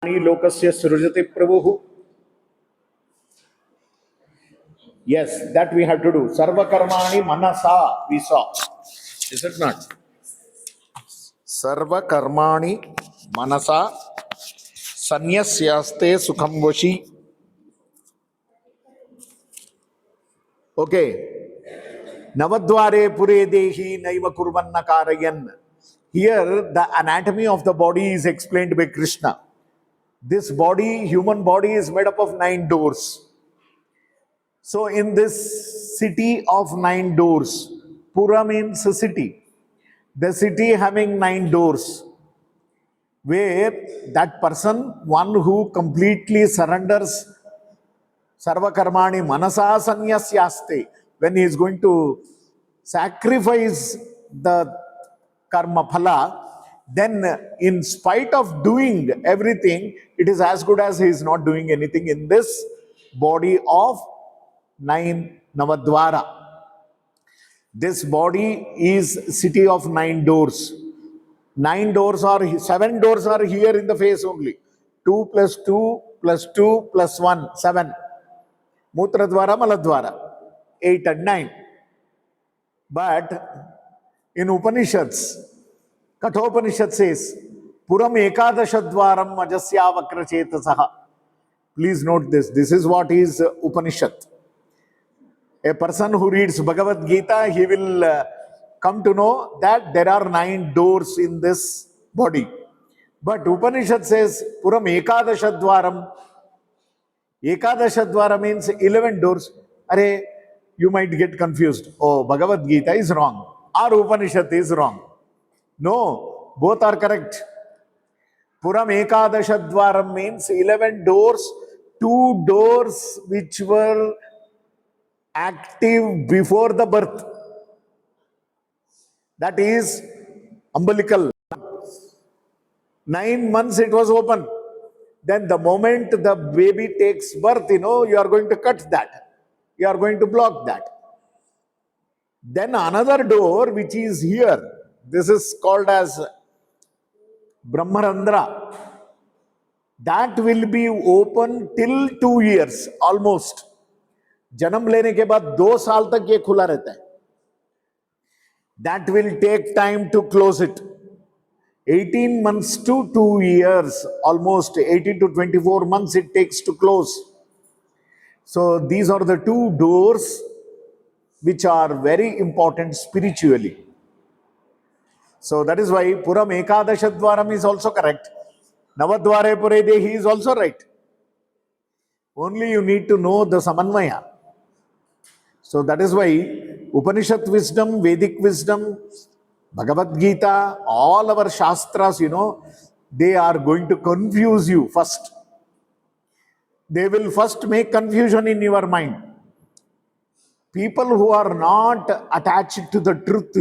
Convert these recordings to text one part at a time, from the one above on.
lokasya srujati prabhu. Yes, that we have to do. Sarva karmani manasa, we saw. Is it not? Sarva karmani manasa sanyasyaste sukham vashi. Okay. Navadware pure dehi naiva kurvanna karayan. Here, the anatomy of the body is explained by Krishna. This body, human body, is made up of 9 doors. So, in this city of 9 doors, Pura means a city. The city having 9 doors, where that person, one who completely surrenders Sarva Karmani Manasa Sanyasyaste, when he is going to sacrifice the karma phala, then in spite of doing everything, it is as good as he is not doing anything in this body of 9 Navadwara. This body is city of 9 doors. 9 doors are, 7 doors are here in the face only. 2 plus 2 plus 2 plus 1, 7. Mutradwara, Maladwara, 8 and 9. But in Upanishads, Kathopanishad says, Puram ekadashadvaram ajasya vakrachetasaha. Please note this. This is what is Upanishad. A person who reads Bhagavad Gita, he will come to know that there are 9 doors in this body. But Upanishad says, Puram ekadashadvaram. Ekadashadvara means 11 doors. Are, you might get confused. Oh, Bhagavad Gita is wrong. Or Upanishad is wrong. No, both are correct. Puram ekadashadvaram means 11 doors. 2 doors which were active before the birth. That is umbilical. 9 months it was open. Then the moment the baby takes birth, you are going to cut that. You are going to block that. Then another door which is here. This is called as Brahmarandra. That will be open till 2 years almost. जन्म लेने के बाद 2 साल तक ये खुला रहता है. That will take time to close it. 18 months to 2 years, almost 18 to 24 months it takes to close. So these are the 2 doors which are very important spiritually. So that is why Puram Ekadashadvaram is also correct. Navadware Pure Dehi is also right. Only you need to know the Samanvaya. So that is why Upanishad wisdom, Vedic wisdom, Bhagavad Gita, all our Shastras, they are going to confuse you first. They will first make confusion in your mind. People who are not attached to the truth,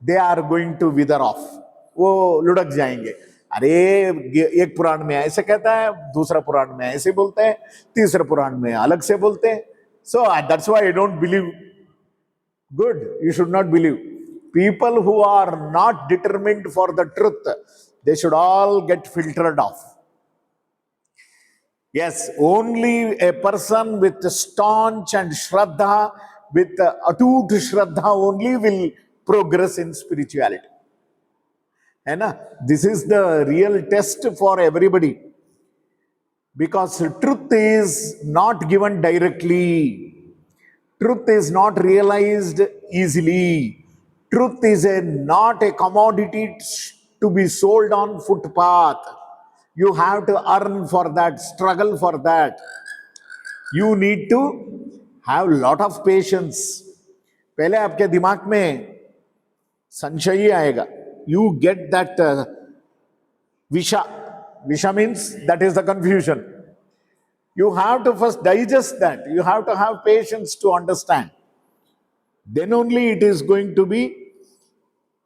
they are going to wither off. वो लुढ़क जाएंगे. अरे एक पुराण में ऐसे कहता है, दूसरा पुराण में ऐसे बोलते हैं, तीसरे पुराण में अलग से बोलते हैं. So that's why I don't believe. Good, you should not believe. People who are not determined for the truth, they should all get filtered off. Yes, only a person with staunch and Shraddha, with atut Shraddha only will progress in spirituality. This is the real test for everybody. Because truth is not given directly. Truth is not realized easily. Truth is not a commodity to be sold on footpath. You have to earn for that, struggle for that. You need to have a lot of patience. पहले आपके दिमाग में संशय आएगा. You get that visha. Visha means that is the confusion. You have to first digest that. You have to have patience to understand. Then only it is going to be,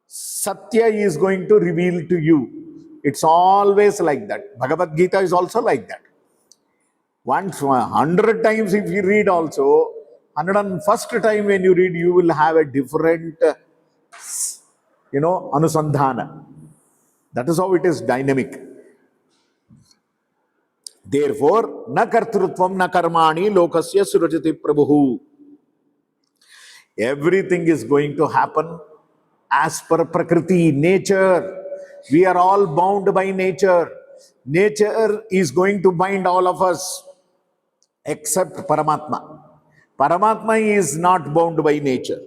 Satya is going to reveal to you. It's always like that. Bhagavad Gita is also like that. Once, 100 times if you read also, 101st time when you read, you will have a different, anusandhana. That is how it is dynamic. Therefore, na kartrutvam na karmani lokasya surajati prabhu. Everything is going to happen as per prakriti, nature. We are all bound by nature. Nature is going to bind all of us except Paramatma. Paramatma is not bound by nature.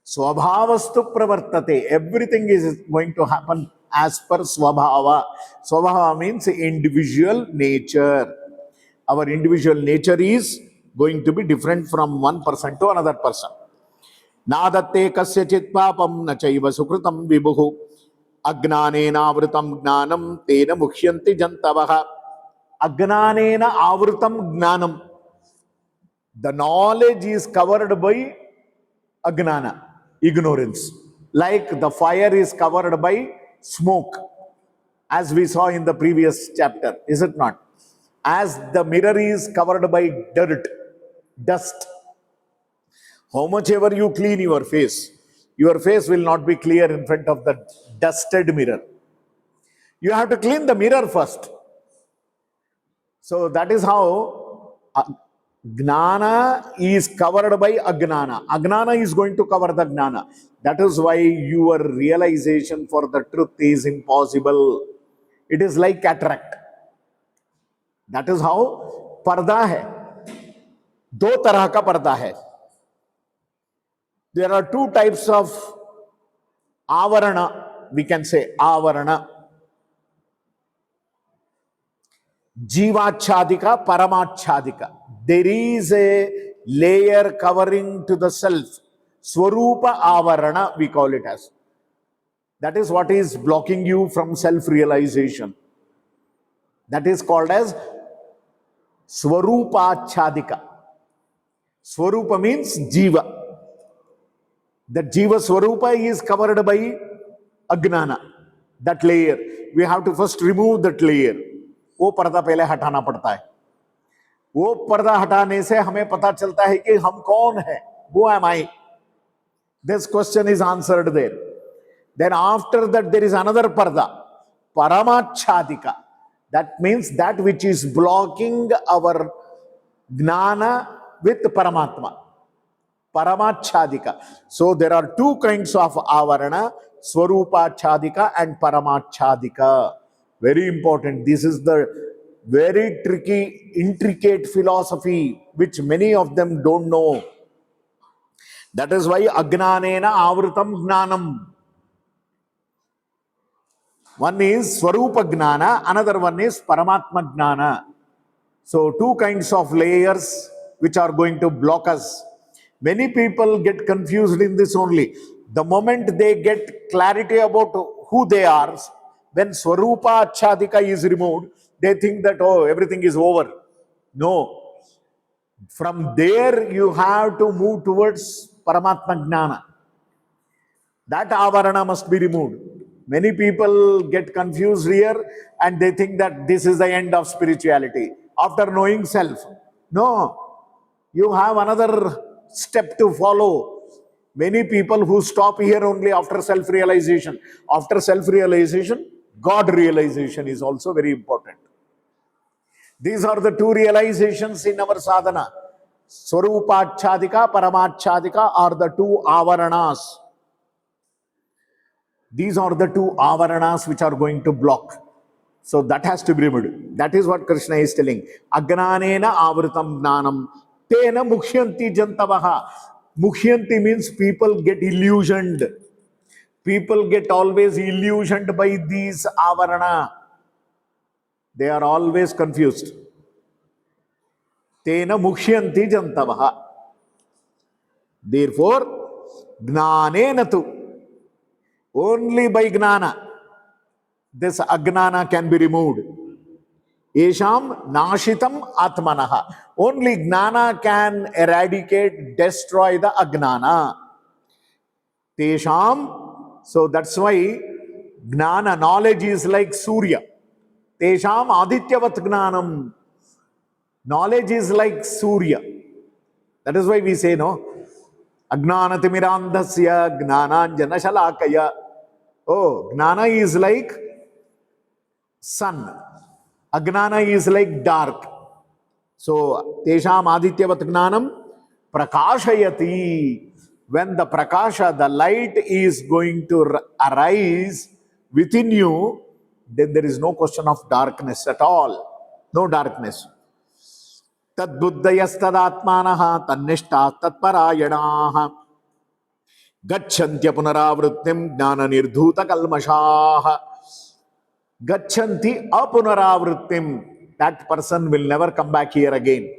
Swabhavastu pravartate. Everything is going to happen as per Swabhava. Swabhava means individual nature. Our individual nature is going to be different from one person to another person. Nadatte kasyachit papam na chaiva sukritam vibhuhu agnanena avritam gnanam tena mukhyanti jantavaha. Agnanena avritam gnanam. The knowledge is covered by agnana, ignorance. Like the fire is covered by smoke, as we saw in the previous chapter, is it not? As the mirror is covered by dirt, dust, how much ever you clean your face will not be clear in front of the dusted mirror. You have to clean the mirror first. So that is how Gnana is covered by Agnana. Agnana is going to cover the Gnana. That is why your realization for the truth is impossible. It is like cataract. That is how पर्दा है. दो तरह का पर्दा है. There are two types of avarana. We can say avarana. Jivachadika, Paramachadika. There is a layer covering to the self. Swarupa Avarana, we call it as. That is what is blocking you from self-realization. That is called as Swarupachadika. Swarupa means Jiva. The Jiva Swarupa is covered by Agnana. That layer. We have to first remove that layer. वो पर्दा पहले हटाना पड़ता है. वो पर्दा हटाने से हमें पता चलता है कि हम कौन है. Who am I? This question is answered there. Then after that there is another parda, Paramachadika. That means that which is blocking our Gnana with Paramatma. Paramachadika. So there are two kinds of avarana, Swarupachadika and Paramachadika. Very important. This is the very tricky, intricate philosophy which many of them don't know. That is why Agnanena Avritam Gnanam. One is Swarupa Gnana, another one is Paramatma Gnana. So two kinds of layers which are going to block us. Many people get confused in this only. The moment they get clarity about who they are, when Swarupa Achadika is removed, they think that, oh, everything is over. No. From there, you have to move towards Paramatma Gnana. That avarana must be removed. Many people get confused here and they think that this is the end of spirituality. After knowing self. No. You have another step to follow. Many people who stop here only after self-realization. After self-realization, God realization is also very important. These are the two realizations in our sadhana. Swarupachadika, Paramachadika are the two avaranas. These are the two avaranas which are going to block. So that has to be removed. That is what Krishna is telling. Agnanena avritam gnanam tena mukhyanti jantavaha. Mukhyanti means people get illusioned. People get always illusioned by these avarana. They are always confused. Tena mukhyanti jantavaha. Therefore, gnanena tu. Only by gnana, this agnana can be removed. Esham nashitam atmanaha. Only gnana can eradicate, destroy the agnana. Tesham, so that's why gnana, knowledge is like Surya. Tesham adityavat gnanam. Knowledge is like Surya. That is why we say, no, agnanatimirandhasya gnananjana shalakaya. Oh, gnana is like sun. Agnana is like dark. So, tesham adityavat gnanam prakashayati. When the prakasha, the light is going to arise within you, then there is no question of darkness at all. No darkness. Tad buddhayastadaatmanaha tannishta tatparayanaha gacchantya punaravrittim jnana nirdhuta kalmashaha. Gachanti apunaravrittim. That person will never come back here again.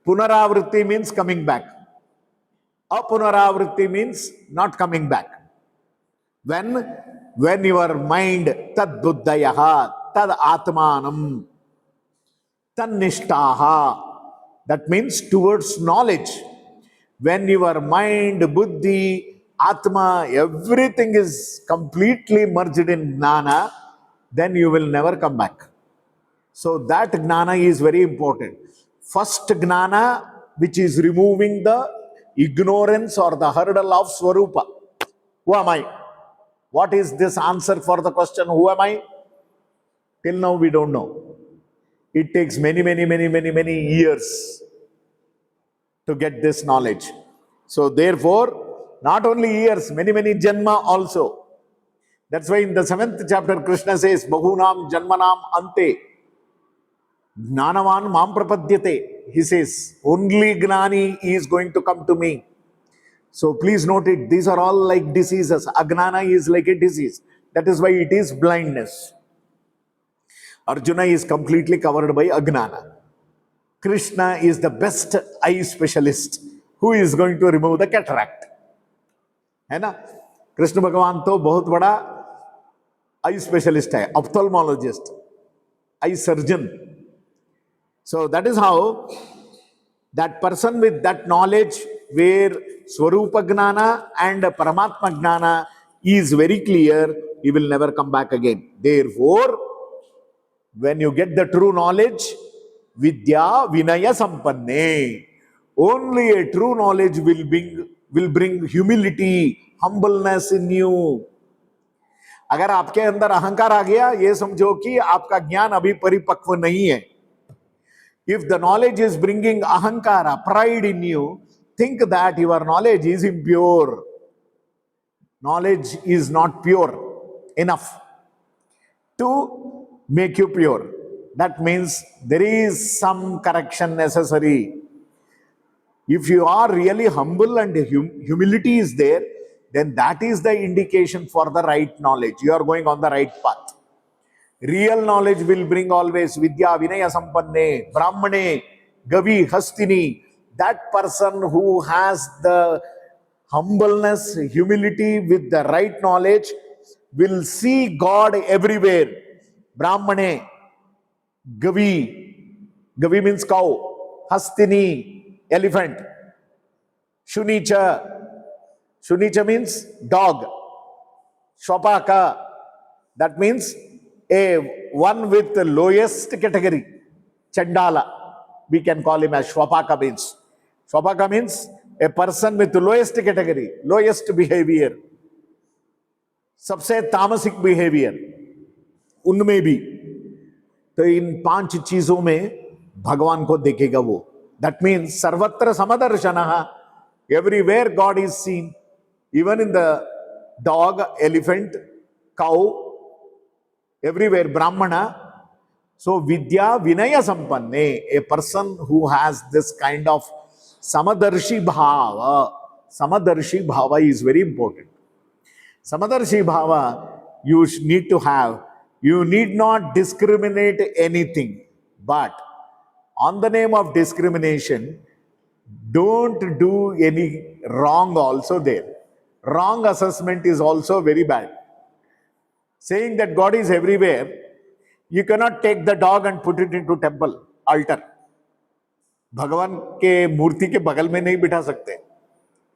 Punaravritti means coming back. Apunaravritti means not coming back. When your mind tad buddhayaha, tad atmanam, tannishtaha, that means towards knowledge. When your mind, buddhi, atma, everything is completely merged in jnana, then you will never come back. So that jnana is very important. First jnana, which is removing the ignorance or the hurdle of swarupa. Who am I? What is this answer for the question, who am I? Till now we don't know. It takes many years to get this knowledge. So therefore, not only years, many janma also. That's why in the 7th chapter, Krishna says, Bahunam Janmanam Ante Gnanavan Mam Prapadyate. He says, only Gnani is going to come to me. So please note it, these are all like diseases. Agnana is like a disease. That is why it is blindness. Arjuna is completely covered by Agnana. Krishna is the best eye specialist who is going to remove the cataract. है ना? कृष्ण भगवान तो बहुत बड़ा eye specialist है, ophthalmologist, eye surgeon. So that is how that person with that knowledge where Swarupa Gnana and Paramatma Gnana is very clear, he will never come back again. Therefore, when you get the true knowledge, Vidya Vinaya Sampanne, only a true knowledge will bring humility, humbleness in you. अगर आपके अंदर अहंकार आ गया, ये समझो कि आपका ज्ञान अभी परिपक्व नहीं है. If the knowledge is bringing ahankara, pride in you, think that your knowledge is impure. Knowledge is not pure enough to make you pure. That means there is some correction necessary. If you are really humble and humility is there, then that is the indication for the right knowledge. You are going on the right path. Real knowledge will bring always Vidya, Vinaya Sampanne, Brahmane, Gavi, Hastini. That person who has the humbleness, humility with the right knowledge will see God everywhere. Brahmane, Gavi, Gavi means cow, Hastini, elephant, Shunicha, Shunicha means dog, Shwapaka, that means a one with the lowest category, Chandala, we can call him as Shwapaka means. Shwapaka means a person with the lowest category, lowest behavior, सबसे तामसिक behaviour उनमें भी. तो इन 5 चीजों में भगवान को देखेगा वो. दैट मीन्स सर्वत्र समदर्शनः, everywhere God is seen, even in the dog, elephant, cow, everywhere Brahmana. So Vidya Vinaya Sampanne, a person who has this kind of Samadarshi Bhava. Samadarshi Bhava is very important. Samadarshi Bhava you need to have. You need not discriminate anything. But on the name of discrimination, don't do any wrong also there. Wrong assessment is also very bad. Saying that God is everywhere, you cannot take the dog and put it into temple, altar. भगवान के मूर्ति के बगल में नहीं बिठा सकते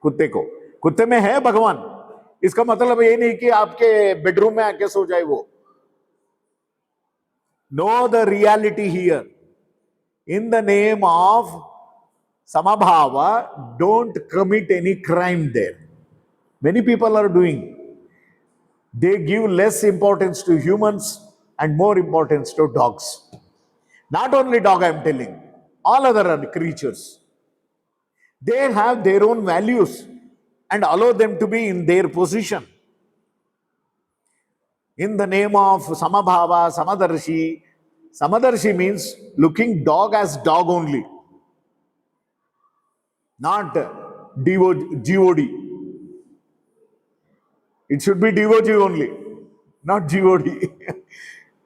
कुत्ते को. कुत्ते में है भगवान, इसका मतलब ये नहीं कि आपके बेडरूम में आके सो जाए वो. Know the reality here. In the name of Samabhava, don't commit any crime there. Many people are doing. They give less importance to humans and more importance to dogs. Not only dog, I am telling, all other creatures. They have their own values and allow them to be in their position. In the name of Samabhava, Samadarshi, Samadarshi means looking dog as dog only, not GOD. It should be DOG only, not GOD.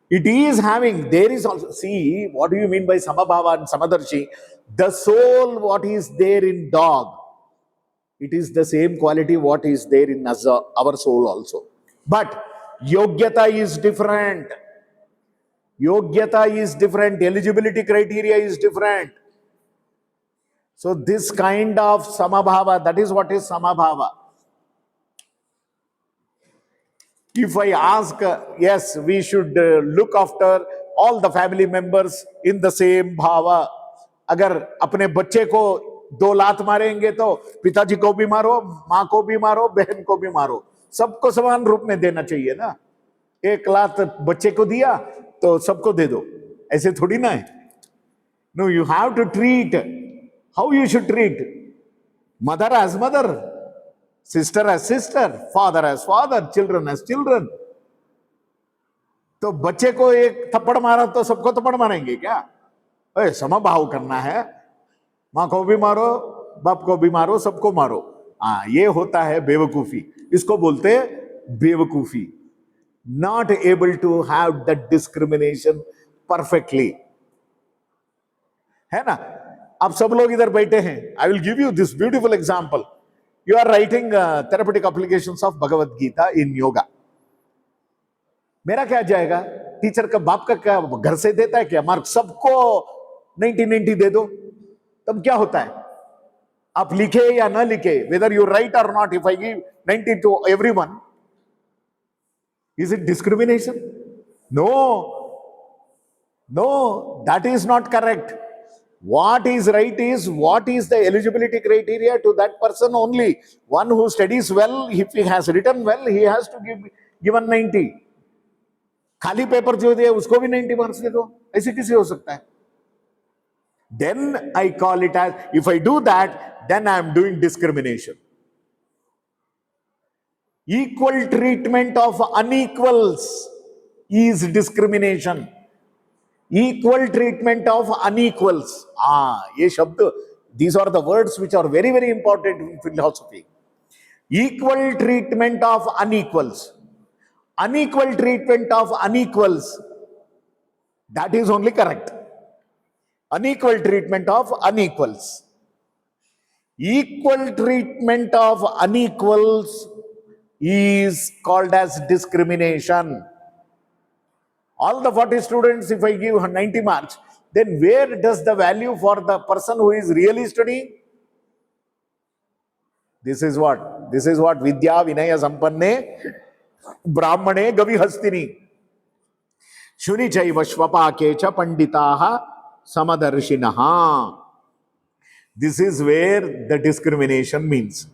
It is having, there is also, see, what do you mean by Samabhava and Samadarshi? The soul, what is there in dog, it is the same quality what is there in us, our soul also. But Yogyata is different. Yogyata is different. Eligibility criteria is different. So this kind of Samabhava, that is what is Samabhava. If I ask, yes, we should look after all the family members in the same bhava. अगर अपने बच्चे को 2 लात मारेंगे तो पिताजी को भी मारो, माँ को भी मारो, बहन को भी मारो, सबको समान रूप में देना चाहिए ना. 1 लात बच्चे को दिया तो सबको दे दो, ऐसे थोड़ी ना है. No, you have to treat how you should treat. Mother as mother, sister as sister, father as father, children as children. तो बच्चे को एक थप्पड़ मारा तो सबको थप्पड़ मारेंगे क्या? समभाव करना है, माँ को भी मारो, बाप को भी मारो, सबको मारो. हाँ, ये होता है बेवकूफी. इसको बोलते बेवकूफी. Not able to have that discrimination perfectly. है ना? आप सब लोग इधर बैठे हैं. I will give you this beautiful example. You are writing therapeutic applications of Bhagavad Gita in yoga. मेरा क्या जाएगा? टीचर का बाप का क्या घर से देता है क्या मार्क? सबको 90-90 दे दो, तब क्या होता है? आप लिखे या ना लिखे, whether you write or not, if I give 90 to everyone, is it discrimination? No, that is not correct. What is right is what is the eligibility criteria to that person only. One who studies well, if he has written well, he has to give given 90. खाली paper जो दिया उसको भी 90 marks दे दो, ऐसे कैसे हो सकता है? Then I call it as, if I do that, then I am doing discrimination. Equal treatment of unequals is discrimination. Equal treatment of unequals. ये शब्द, these are the words which are very, very important in philosophy. Equal treatment of unequals. Unequal treatment of unequals. That is only correct. Unequal treatment of unequals. Equal treatment of unequals is called as discrimination. All the 40 students, if I give 90 marks, then where does the value for the person who is really studying? This is what Vidya Vinaya Sampanne Brahmane Gavi Hastini Shuni Chaiva Shvapakecha Panditaha Samadarshinaha. This is where the discrimination means.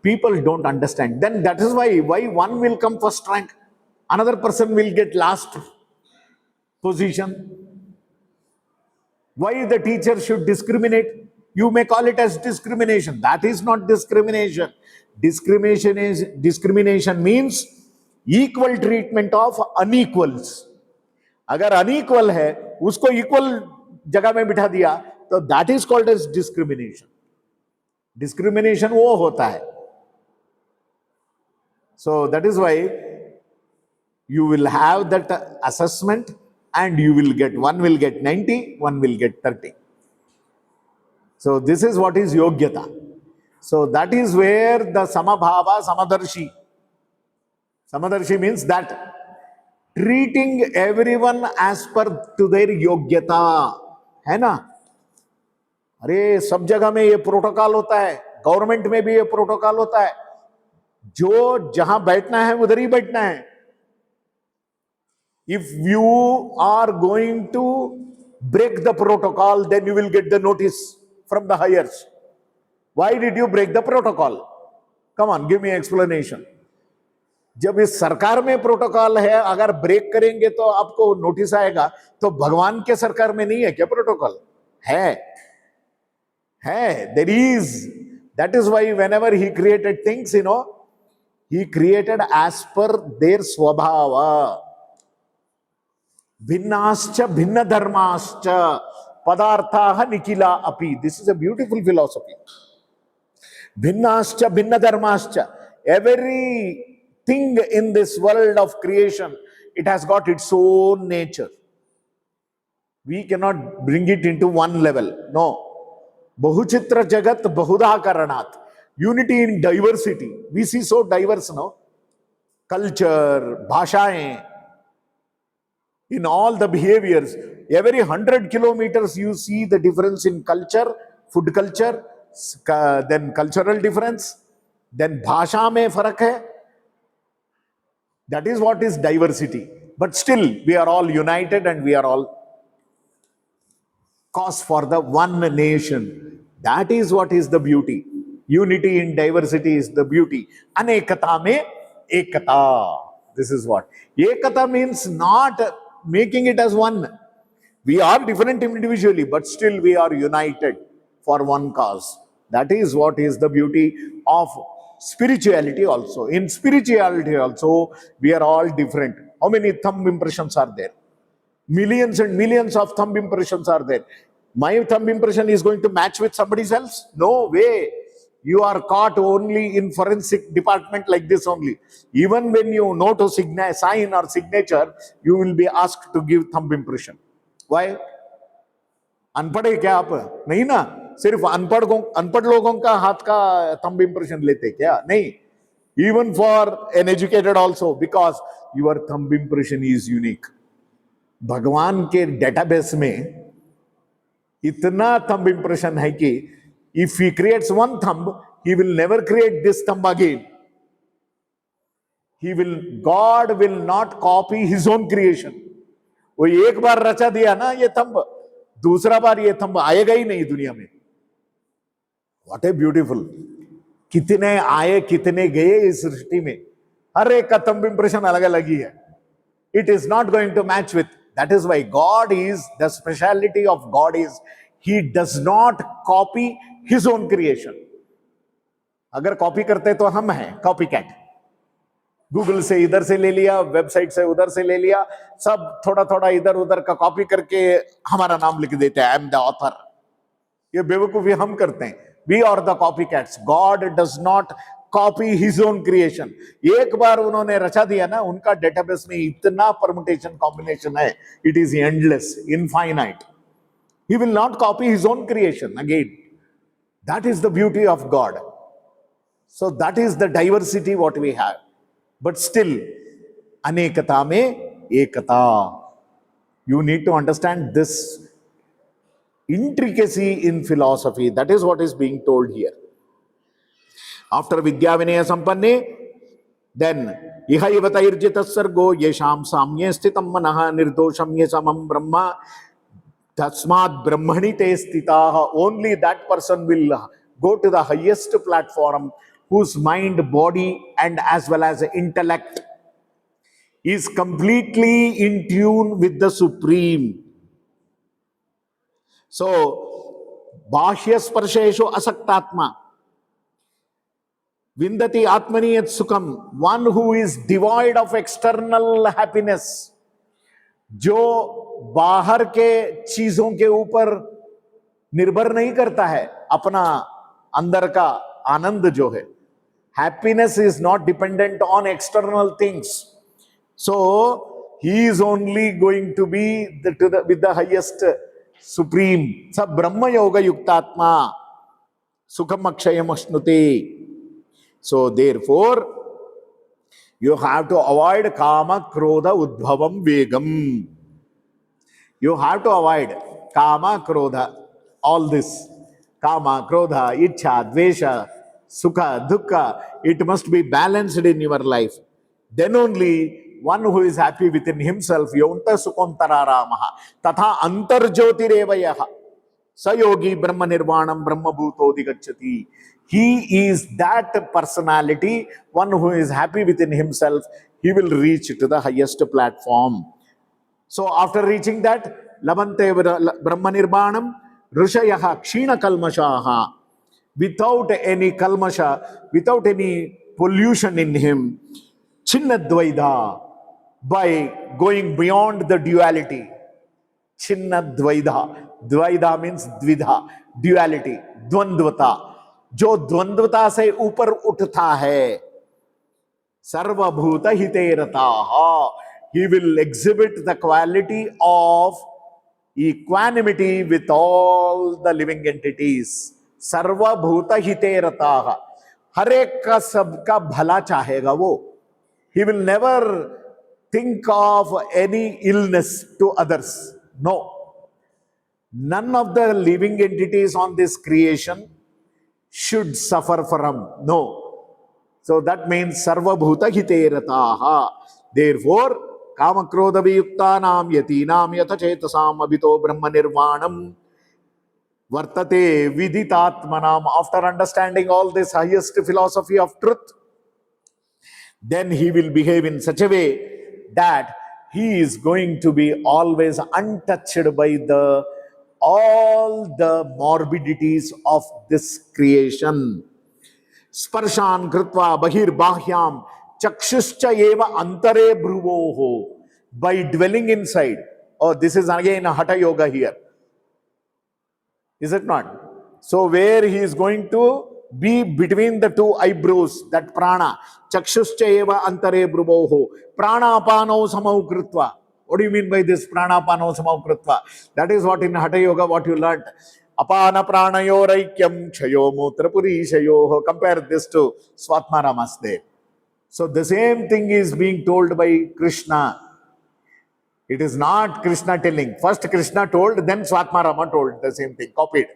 People don't understand. Then that is why one will come first rank, another person will get last position. Why the teacher should discriminate? You may call it as discrimination. That is not discrimination. Discrimination means equal treatment of unequals. अगर unequal है, उसको equal जगह में बिठा दिया, तो that is called as discrimination. Discrimination वो होता है. So that is why you will have that assessment and you will get, one will get 90, one will get 30. So this is what is Yogyata. So that is where the Samabhava, Samadarshi means that treating everyone as per to their Yogyata. है ना? अरे सब जगह में ये protocol होता है, government में भी ये प्रोटोकॉल होता है. जो जहां बैठना है उधर ही बैठना है. If you are going to break the protocol, then you will get the notice from the higher. Why did you break the protocol? Come on, give me explanation. जब इस सरकार में प्रोटोकॉल है, अगर ब्रेक करेंगे तो आपको नोटिस आएगा, तो भगवान के सरकार में नहीं है क्या प्रोटोकॉल? है, there is. That is why whenever he created things, he created as per their swabhava. Bhinnascha bhinna dharmascha padarthaha nikila api. This is a beautiful philosophy. Bhinnascha bhinna dharmascha. Everything in this world of creation, it has got its own nature. We cannot bring it into one level. No. Bahuchitra jagat bahuda karanat. Unity in diversity. We see so diverse now. Culture, bhashaएं, in all the behaviors. Every 100 kilometers you see the difference in culture, food culture, then cultural difference, then bhasha mein farak hai. That is what is diversity. But still, we are all united and we are all cause for the one nation. That is what is the beauty. Unity in diversity is the beauty. Anekata mein ekata. This is what. Ekata means not making it as one. We are different individually, but still we are united for one cause. That is what is the beauty of spirituality also. In spirituality also, we are all different. How many thumb impressions are there? Millions and millions of thumb impressions are there. My thumb impression is going to match with somebody else? No way. You are caught only in forensic department like this only. Even when you know to sign or signature, you will be asked to give thumb impression. Why? अनपढ़ है क्या आप? नहीं ना. सिर्फ अनपढ़ लोगों का हाथ का थंब इंप्रेशन लेते क्या? नहीं. Even for an educated also, because your thumb impression is unique. भगवान के डेटाबेस में इतना थंब इंप्रेशन है कि if he creates one thumb, he will never create this thumb again. God will not copy his own creation. वो एक बार रचा दिया ना ये थंब, दूसरा बार ये थंब आएगा ही नहीं दुनिया में. What a beautiful. कितने आए कितने गए इस सृष्टि में, हर एक का थंब इंप्रेशन अलग अलग ही है. It is not going to match with. That is why God is, the speciality of God is, he does not copy his own creation. अगर कॉपी करते तो हम हैं कॉपी कैट. गूगल से इधर से ले लिया, वेबसाइट से उधर से ले लिया, सब थोड़ा थोड़ा इधर उधर का कॉपी करके हमारा नाम लिख देते हैं, आई एम द ऑथर. ये बेवकूफी हम करते हैं. We are the copycats. God does not copy his own creation. एक बार उन्होंने रचा दिया ना, उनका डेटाबेस में इतना परमुटेशन कॉम्बिनेशन है, it is endless, infinite. He will not copy his own creation again. That is the beauty of God. So that is the diversity what we have. But still, anekata mein ekata. You need to understand this intricacy in philosophy. That is what is being told here. After vidya vinaya sampanne, then iha ivatairjita sargo yesham samye sthitam manah nirdosham yesamam brahma tasmad brahmani te stitaha. Only that person will go to the highest platform whose mind, body, and as well as intellect is completely in tune with the Supreme. So, bahya sparsheshu asaktatma vindati atmani yat sukham. One who is devoid of external happiness, जो बाहर के चीजों के ऊपर निर्भर नहीं करता है, अपना अंदर का आनंद जो है. Happiness is not dependent on external things. So, he is only going to be with the highest supreme. Sa Brahma Yoga Yuktatma Sukham Akshayam Ashnute. So, therefore, you have to avoid Kama, Krodha, Udbhavam, Vegam. You have to avoid Kama, Krodha, all this. Kama, Krodha, Ichha, Dvesha, Sukha, Dukkha, it must be balanced in your life. Then only one who is happy within himself, Yonta Sukontara Ramaha, Tatha Antarjyotirevayaha. Sayogi Brahma Nirvanam Brahma Bhuto Digachati. He is that personality, one who is happy within himself. He will reach to the highest platform. So after reaching that, Labante Brahma Nirvanam, Rishayaha Kshina Kalmashaha, without any kalmasha, without any pollution in him, Chinnadvaida, by going beyond the duality. Chinnadvaida. Dvaida means dvidha, duality, द्वंद्वता. जो द्वंद्वता से ऊपर उठता है, Sarvabhuta hiterataha. He will exhibit the quality of equanimity with all the living entities. Sarvabhuta hiterataha. हर एक का सबका भला चाहेगा वो. He will never think of any illness to others. No. None of the living entities on this creation should suffer from. No. So that means Sarva Bhuta Hiterataha. Therefore, Kama Krodha Viyuktanam Yatinam Yatachetasam Abhito Brahma Nirvanam Vartate Viditatmanam. After understanding all this highest philosophy of truth, then he will behave in such a way that he is going to be always untouched by all the morbidities of this creation. Sparshan Kritva Bahir Bahyam Chakshuscha Eva Antare Bhruvoho. By dwelling inside. Oh, this is again a Hatha Yoga here. Is it not? So where he is going to be between the two eyebrows, that prana. Chakshuscha Eva Antare Bhruvoho. Prana Apano Samau Kritva. What do you mean by this prana apano samau kritva? That is what in Hatha Yoga what you learnt. Apana pranayoraikyam chayo mutrapurishayo. Compare this to Swatmarama's there. So the same thing is being told by Krishna. It is not Krishna telling. First Krishna told, then Swatmarama told the same thing, copied.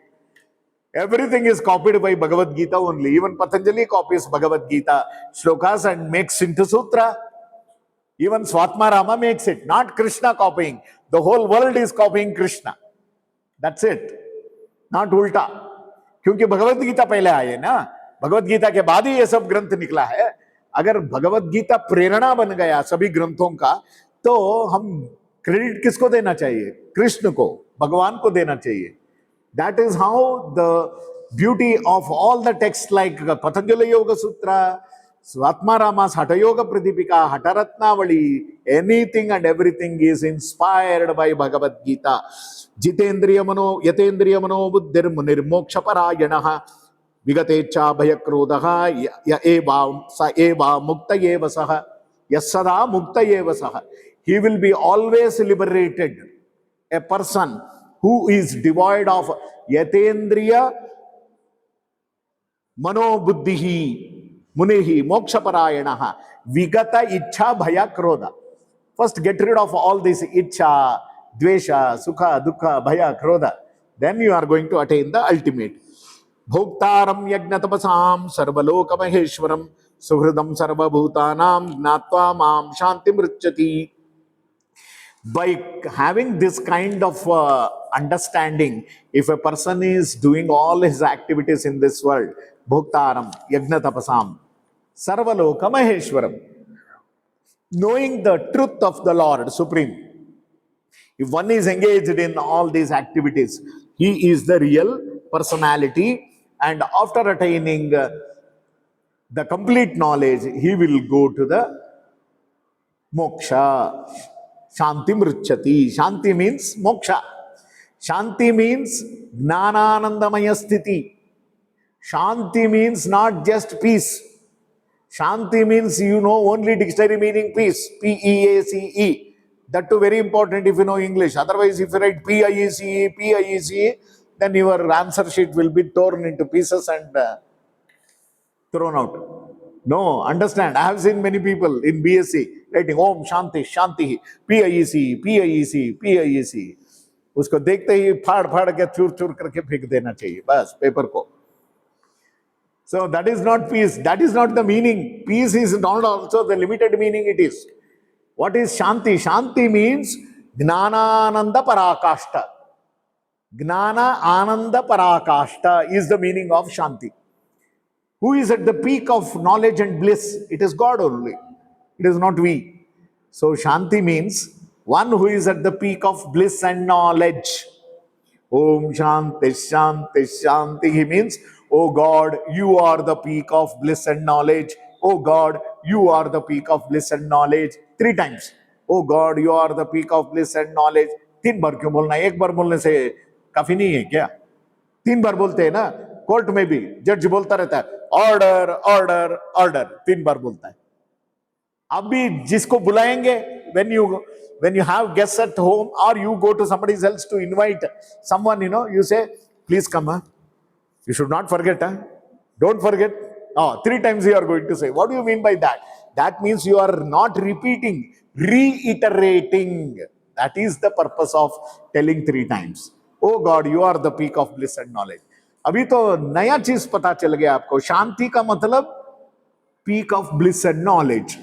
Everything is copied by Bhagavad Gita only. Even Patanjali copies Bhagavad Gita shlokas and makes into sutra. Even Swatmarama makes it, not Krishna copying. The whole world is copying Krishna. That's it. Not ulta. क्योंकि भगवत गीता पहले आए ना, भगवत गीता के बाद ही ये सब ग्रंथ निकला है. अगर भगवत गीता प्रेरणा बन गया सभी ग्रंथों का, तो हम क्रेडिट किसको देना चाहिए? कृष्ण को, भगवान को देना चाहिए. That is how the beauty of all the texts like Patanjali Yoga Sutra, Swatmarama's Hatha Yoga Pradipika, Hatha Ratnavali, anything and everything is inspired by Bhagavad Gita. Jitendriya mano, Yatendriya mano buddhir munir moksha parayanaha, Vigatecha bhayakrodaha, ya eva, sa eva mukta eva saha, yasada mukta eva saha. He will be always liberated. A person who is devoid of Yatendriya mano buddhihi, Munihi, Moksha Parayanaha, Vigata Ichha Bhaya Krodha. First get rid of all this Ichha, Dvesha, Sukha, Dukha, Bhaya, Krodha. Then you are going to attain the ultimate. Bhoktaram Yagnatapasam Sarvaloka Maheshwaram Suhridam Sarva Bhutanam Gnatva Mam Shanti Mritchati. By having this kind of understanding, if a person is doing all his activities in this world, Bhoktaram Yagnatapasam Sarvaloka Maheshwaram, knowing the truth of the Lord Supreme. If one is engaged in all these activities, he is the real personality, and after attaining the complete knowledge, he will go to the moksha. Shanti mruchati. Shanti means moksha. Shanti means gnananandamaya sthiti. Shanti means not just peace. Shanti means you know only dictionary meaning peace. P-E-A-C-E. That too very important if you know English. Otherwise, if you write P-I-E-C-E, P-I-E-C-E, then your answer sheet will be torn into pieces and thrown out. No, understand. I have seen many people in BSc writing Om Shanti, Shanti, P-I-E-C, P-I-E-C, P-I-E-C. उसको देखते ही फाड़ फाड़ के चूर चूर करके फेंक देना चाहिए बस पेपर को. So that is not peace. That is not the meaning. Peace is not also the limited meaning it is. What is Shanti? Shanti means Gnanananda Parakashta. Gnana Ananda Parakashta is the meaning of Shanti. Who is at the peak of knowledge and bliss? It is God only. It is not we. So Shanti means one who is at the peak of bliss and knowledge. Om Shanti Shanti Shanti. He means, oh God, you are the peak of bliss and knowledge. Oh God, you are the peak of bliss and knowledge. 3 times. Oh God, you are the peak of bliss and knowledge. 3 बार क्यों बोलना है? एक बार बोलने से काफी नहीं है क्या? 3 बार बोलते हैं ना. कोर्ट में भी जज बोलता रहता है ऑर्डर ऑर्डर ऑर्डर. 3 बार बोलता है. आप भी जिसको बुलाएंगे, when you have guests at home or you go to somebody else to invite someone, you say, please come, huh? You should not forget, huh? Don't forget. Oh, 3 times you are going to say. What do you mean by that? That means you are not repeating, reiterating. That is the purpose of telling 3 times. Oh God, you are the peak of bliss and knowledge. अभी तो नया चीज पता चल गया आपको. शांति का मतलब peak of bliss and knowledge,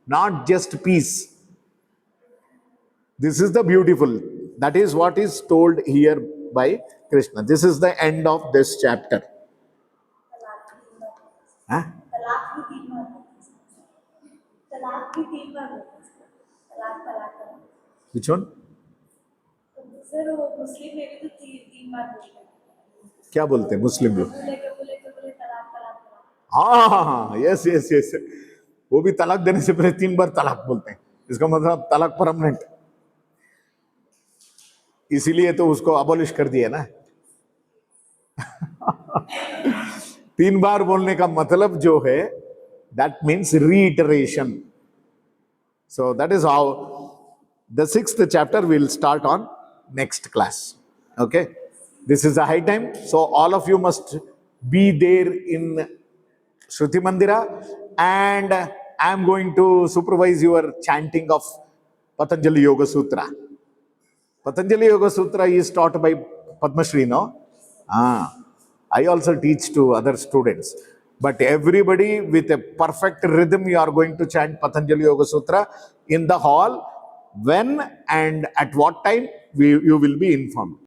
not just peace. This is the beautiful. That is what is told here by Krishna. This is the end of this chapter. Huh? Which one? क्या बोलते हैं मुस्लिम लोग? हाँ, यस यस यस. वो भी तलाक देने से पहले 3 बार तलाक बोलते हैं. इसका मतलब तलाक परमानेंट. इसीलिए तो उसको अबॉलिश कर दिया ना. 3 बार बोलने का मतलब जो है, that means reiteration. So that is how the 6th chapter will start on next class. Okay, this is a high time, so all of you must be there in Shruti Mandira, and I am going to supervise your chanting of Patanjali Yoga Sutra. Patanjali Yoga Sutra is taught by Padma Shri, no? I also teach to other students. But everybody with a perfect rhythm, you are going to chant Patanjali Yoga Sutra in the hall. When and at what time, you will be informed.